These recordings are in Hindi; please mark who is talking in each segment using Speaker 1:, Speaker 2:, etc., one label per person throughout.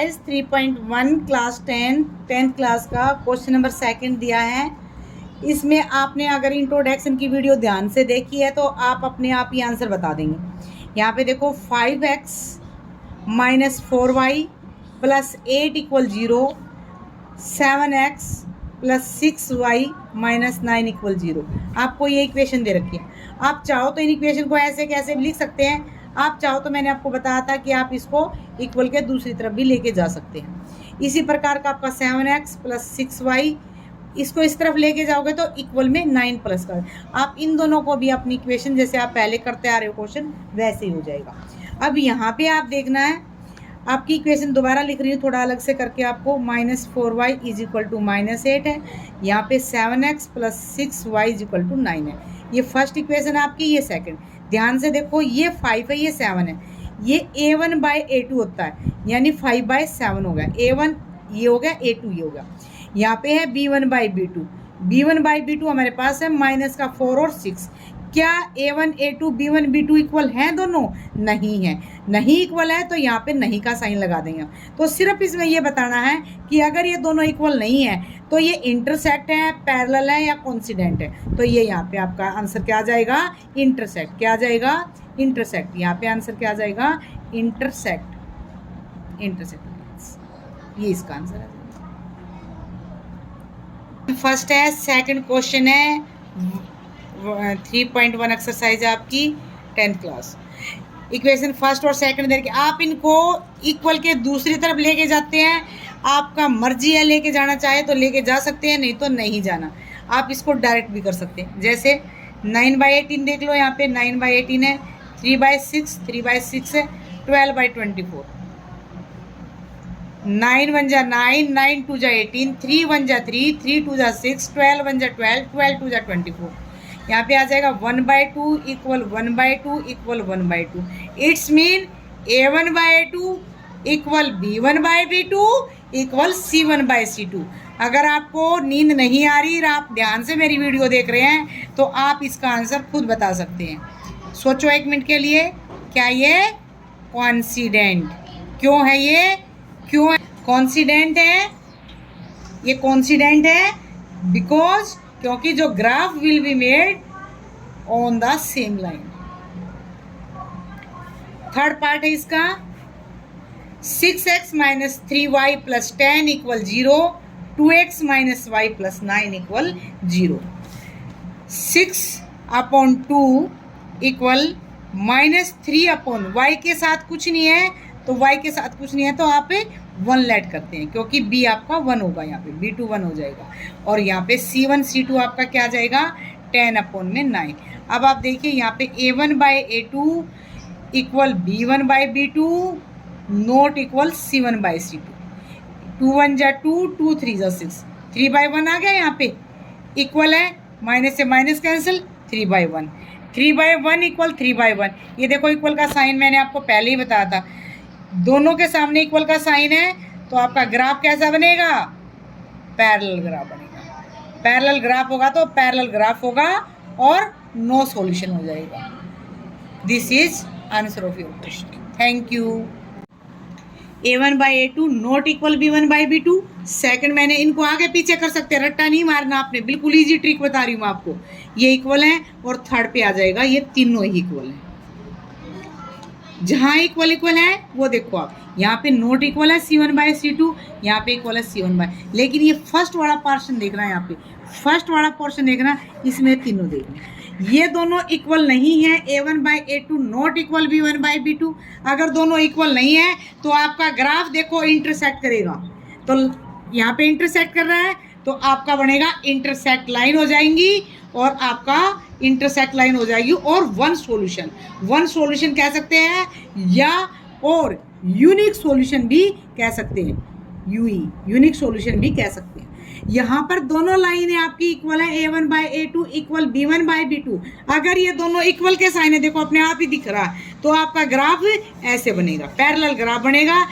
Speaker 1: एक्सरसाइज 3.1 क्लास 10th क्लास का क्वेश्चन नंबर 2 दिया है। इसमें आपने अगर इंट्रोडक्शन की वीडियो ध्यान से देखी है तो आप अपने आप ही आंसर बता देंगे। यहाँ पे देखो 5x - 4y + 8 = 0, 7x + 6y - 9 = 0। आपको ये इक्वेशन दे रखी है। आप चाहो तो इन इक्वेशन को ऐसे कैसे भी लिख सकते हैं। आप चाहो तो मैंने आपको बताया था कि आप इसको इक्वल के दूसरी तरफ भी लेके जा सकते हैं। इसी प्रकार का आपका 7x + 6y, इसको इस तरफ लेके जाओगे तो इक्वल में 9 प्लस कर, आप इन दोनों को भी अपनी इक्वेशन जैसे आप पहले करते आ रहे हो क्वेश्चन वैसे ही हो जाएगा। अब यहाँ पे आप देखना है, आपकी इक्वेशन दोबारा लिख रही हूँ थोड़ा अलग से करके आपको। -4y = -8 है। यहाँ पे 7x + 6y = 9 है। ये फर्स्ट इक्वेशन आपकी, ये सेकंड। ध्यान से देखो, ये 5 है, ये 7 है। ये a1/a2 होता है, यानी 5/7 हो गया। a1 ये हो गया, a2 ये हो गया। यहाँ पे है b1/b2। b1/b2 हमारे पास है -4 और 6। क्या a1 a2 b1 b2 equal हैं दोनों? नहीं है। नहीं इक्वल है तो यहाँ पे नहीं का साइन लगा देंगे। तो सिर्फ इसमें ये बताना है कि अगर ये दोनों इक्वल नहीं है तो ये इंटरसेक्ट है, पैरेलल है या कोइंसिडेंट है। तो ये यहाँ पे आपका आंसर क्या आ जाएगा? इंटरसेक्ट। क्या आ जाएगा? इंटरसेक्ट। यहाँ पे आंसर क्या आ जाएगा? इंटरसेक्ट। इंटरसेक्ट, ये इसका आंसर है। फर्स्ट है, सेकंड क्वेश्चन है 3.1 एक्सरसाइज आपकी 10th क्लास। इक्वेशन फर्स्ट और सेकंड दे के आप इनको इक्वल के दूसरी तरफ लेके जाते हैं। आपका मर्जी है, लेके जाना चाहे तो लेके जा सकते हैं, नहीं तो नहीं जाना। आप इसको डायरेक्ट भी कर सकते हैं। जैसे 9/18 देख लो, यहाँ पे 9/18 है, 3/6 है, 12/24। 9 1 जा 9, 9 2 जा 18, 3 1 जा 3, 3 2 जा 6, 12 1 जा 12, 12 2 जा 24। यहाँ पे आ जाएगा 1/2 = 1/2 = 1/2। It's mean a1/a2 = b1/b2 = c1/c2। अगर आपको नींद नहीं आ रही और आप ध्यान से मेरी वीडियो देख रहे हैं तो आप इसका आंसर खुद बता सकते हैं। सोचो एक मिनट के लिए, क्या ये कोइंसिडेंट? क्यों है ये? क्यों कोइंसिडेंट है? ये कोइंसिडेंट है बिकॉज क्योंकि जो graph will be made on the same line. Third part है इसका, 6x - 3y + 10 = 0, 2x - y + 9 = 0। 6/2 = -3/y के साथ कुछ नहीं है, तो y के साथ कुछ नहीं है तो आप 1 लेट करते हैं, क्योंकि b आपका 1 होगा, यहाँ पे b2 1 हो जाएगा। और यहाँ पे c1 c2 आपका क्या आ जाएगा? 10/9। अब आप देखिए यहाँ पे a1/a2 = b1/b2 नॉट = c1/c2। 2 1 जा 2, 2 3 जा 6, 3/1 आ गया। यहाँ पे इक्वल है, माइनस से माइनस कैंसिल, 3/1। 3/1 = 3/1। ये देखो इक्वल का साइन मैंने आपको पहले ही बताया था। दोनों के सामने इक्वल का साइन है तो आपका ग्राफ कैसा बनेगा? पैरेलल ग्राफ बनेगा। पैरेलल ग्राफ होगा तो पैरेलल ग्राफ होगा और नो सॉल्यूशन हो जाएगा। This is answer of your question. Thank you. a1/a2 not equal b1/b2। Second, मैंने इनको आगे पीछे कर सकते हैं, रट्टा नहीं मारना आपने, बिल्कुल इजी ट्रिक बता रही हूँ आपको। ये इक्वल है और थर्ड पे आ जाएगा ये तीनों ही इक्वल है। जहाँ इक्वल है वो देखो आप, यहाँ पे नोट इक्वल है c1/c2, यहाँ पे इक्वल है c1/, लेकिन ये फर्स्ट वाला पोर्शन देखना है। यहाँ पे फर्स्ट वाला पोर्शन देखना, इसमें तीनों देखना। ये दोनों इक्वल नहीं है, a1/a2 नॉट इक्वल b1/b2। अगर दोनों इक्वल नहीं है तो आपका ग्राफ देखो इंटरसेक्ट करेगा। तो यहाँ पे इंटरसेक्ट कर रहा है तो आपका बनेगा इंटरसेक्ट लाइन हो जाएंगी, और आपका इंटरसेक्ट लाइन हो जाएगी और वन सॉल्यूशन कह सकते हैं, या और यूनिक सॉल्यूशन भी कह सकते हैं। यूनिक सॉल्यूशन भी कह सकते हैं। यहाँ पर दोनों लाइनें आपकी इक्वल है, a1/a2 = b1/b2। अगर ये दोनों इक्वल के साइन है, देखो अपने आप ही दिख रहा है, तो आपका ग्राफ ऐसे बनेगा, पैरेलल ग्राफ बनेगा।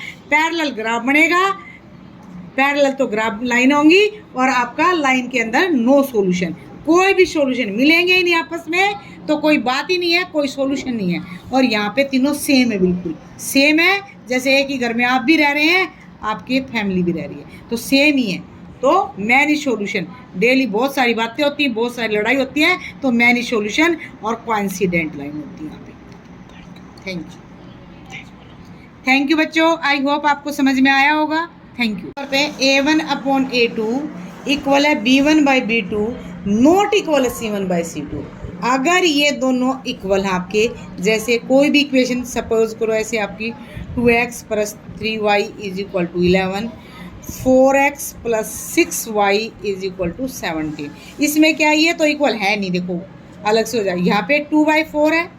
Speaker 1: पैरेलल तो ग्राफ लाइन होंगी और आपका लाइन के अंदर नो सॉल्यूशन, कोई भी सॉल्यूशन मिलेंगे ही नहीं आपस में, तो कोई बात ही नहीं है, कोई सॉल्यूशन नहीं है। और यहाँ पे तीनों सेम है, बिल्कुल सेम है, जैसे एक ही घर में आप भी रह रहे हैं, आपकी फैमिली भी रह रही है, तो सेम ही है। तो मैनी सॉल्यूशन, डेली बहुत सारी बातें होती हैं, बहुत सारी लड़ाई होती है, तो मैनी सॉल्यूशन और कोइंसिडेंट लाइन होती है यहाँ पे। थैंक यू बच्चों, आई होप आपको समझ में आया होगा। Thank you. पे A1/A2 इक्वल है B1/B2 नॉट इक्वल है C1/C2। अगर ये दोनों इक्वल हैं आपके, जैसे कोई भी इक्वेशन सपोज करो ऐसे आपकी 2x + 3y = 11, 4x + 6y = 17। इसमें क्या ये तो इक्वल है नहीं, देखो अलग से हो जाए। यहाँ पे 2/4 है,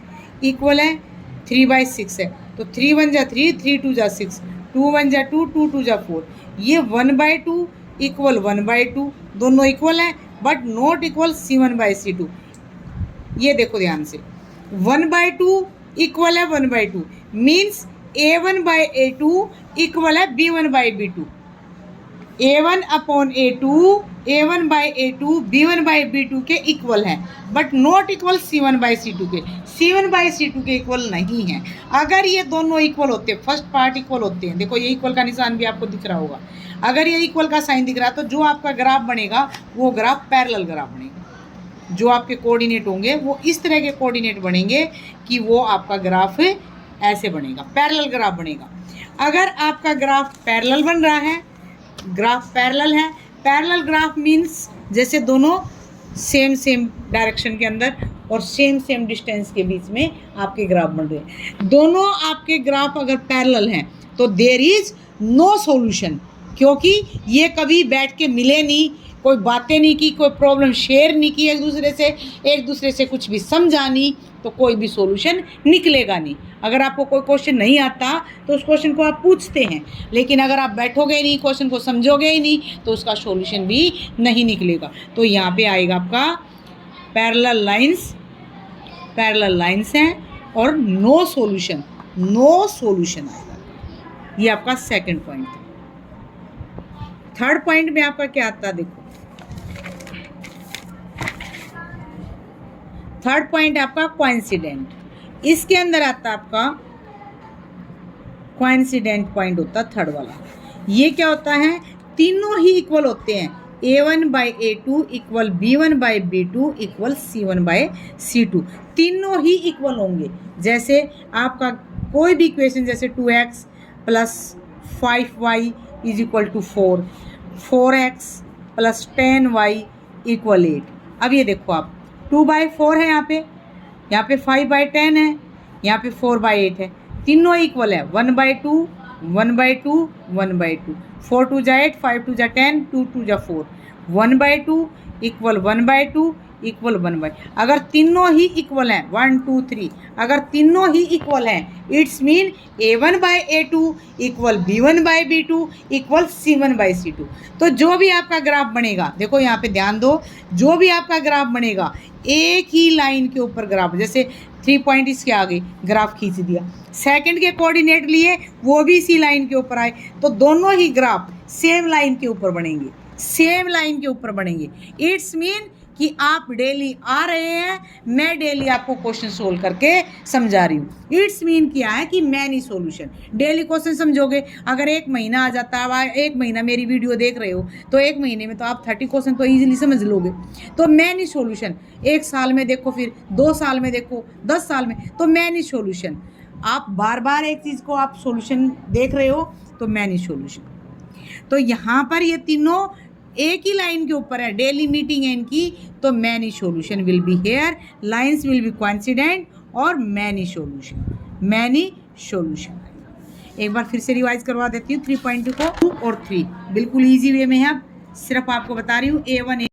Speaker 1: इक्वल है 3/6 है, तो 3 1 जा 3, 3 2 जा 6, 2 1 जा 2, 2 2 जा 4। ये 1/2 इक्वल 1/2, दोनों इक्वल है बट नॉट इक्वल C1/C2। ये देखो ध्यान से, 1/2 इक्वल है 1/2 मीन्स A1/A2 इक्वल है B1/B2। A1/A2 B1/B2 के इक्वल है बट नॉट इक्वल C1/C2 के। C1/C2 के इक्वल नहीं है। अगर ये दोनों इक्वल होते हैं, फर्स्ट पार्ट इक्वल होते हैं, देखो ये इक्वल का निशान भी आपको दिख रहा होगा। अगर ये इक्वल का साइन दिख रहा है तो जो आपका ग्राफ बनेगा वो ग्राफ पैरेलल ग्राफ बनेगा। जो आपके कोऑर्डिनेट होंगे वो इस तरह के कोऑर्डिनेट बनेंगे कि वो आपका ग्राफ ऐसे बनेगा, पैरेलल ग्राफ बनेगा। अगर आपका ग्राफ पैरेलल बन रहा है, ग्राफ पैरेलल है, पैरेलल ग्राफ मीन्स जैसे दोनों सेम डायरेक्शन के अंदर और सेम डिस्टेंस के बीच में आपके ग्राफ बन रहे हैं। दोनों आपके ग्राफ अगर पैरेलल हैं तो देयर इज नो सॉल्यूशन, क्योंकि ये कभी बैठ के मिले नहीं, कोई बातें नहीं की, कोई प्रॉब्लम शेयर नहीं की एक दूसरे से कुछ भी समझा नहीं, तो कोई भी सॉल्यूशन निकलेगा नहीं। अगर आपको कोई क्वेश्चन नहीं आता तो उस क्वेश्चन को आप पूछते हैं, लेकिन अगर आप बैठोगे नहीं, क्वेश्चन को समझोगे ही नहीं, तो उसका सॉल्यूशन भी नहीं निकलेगा। तो यहाँ पे आएगा आपका पैरेलल लाइंस हैं और नो सॉल्यूशन आएगा। ये आपका सेकंड पॉइंट है। थर्ड पॉइंट में आपका क्या आता है, देखो थर्ड पॉइंट आपका कोइंसिडेंट। इसके अंदर आता आपका कोइंसिडेंट पॉइंट होता है थर्ड वाला। ये क्या होता है, तीनों ही इक्वल होते हैं। A1/A2 equal B1/B2 equal C1/C2, तीनों ही इक्वल होंगे। जैसे आपका कोई भी इक्वेशन, जैसे 2x + 5y = 4, 4x + 10y = 8। अब ये देखो आप 2/4 है, यहाँ पे 5/10 है, यहाँ पे 4/8 है, तीनों इक्वल है। 1/2 1/2 1/2, 4 2 जा 8, 5 2 जा 10, 2 2 जा 4, 1/2 इक्वल 1/2 इक्वल 1/। अगर तीनों ही इक्वल हैं 1 2 3, अगर तीनों ही इक्वल हैं it's mean A1/A2 equal B1/B2 equal C1/C2। तो जो भी आपका ग्राफ बनेगा, देखो यहाँ पे ध्यान दो, जो भी आपका ग्राफ बनेगा एक ही लाइन के ऊपर ग्राफ, जैसे 3 पॉइंट इसके आगे ग्राफ खींच दिया, सेकंड के कोऑर्डिनेट लिए वो भी इसी लाइन के ऊपर आए, तो दोनों ही ग्राफ सेम लाइन के ऊपर बनेंगे। इट्स मीन कि आप डेली आ रहे हैं, मैं डेली आपको क्वेश्चन सोल्व करके समझा रही हूँ। इट्स मीन क्या है कि मैनी सॉल्यूशन, डेली क्वेश्चन समझोगे। अगर 1 महीना आ जाता है, 1 महीना मेरी वीडियो देख रहे हो, तो 1 महीने में तो आप 30 क्वेश्चन तो ईजिली समझ लोगे। तो मैनी सॉल्यूशन 1 साल में देखो, फिर 2 साल में देखो, 10 साल में, तो मैनी सॉल्यूशन। आप बार बार एक चीज़ को आप सॉल्यूशन देख रहे हो तो मैनी सॉल्यूशन। तो यहाँ पर ये तीनों एक ही लाइन के ऊपर है, डेली मीटिंग है इनकी, तो many solution will be here, lines will be coincident और मैनी सॉल्यूशन। एक बार फिर से रिवाइज करवा देती हूँ 3.2 को। 2 और 3 बिल्कुल इजी वे में है, सिर्फ आपको बता रही हूँ A1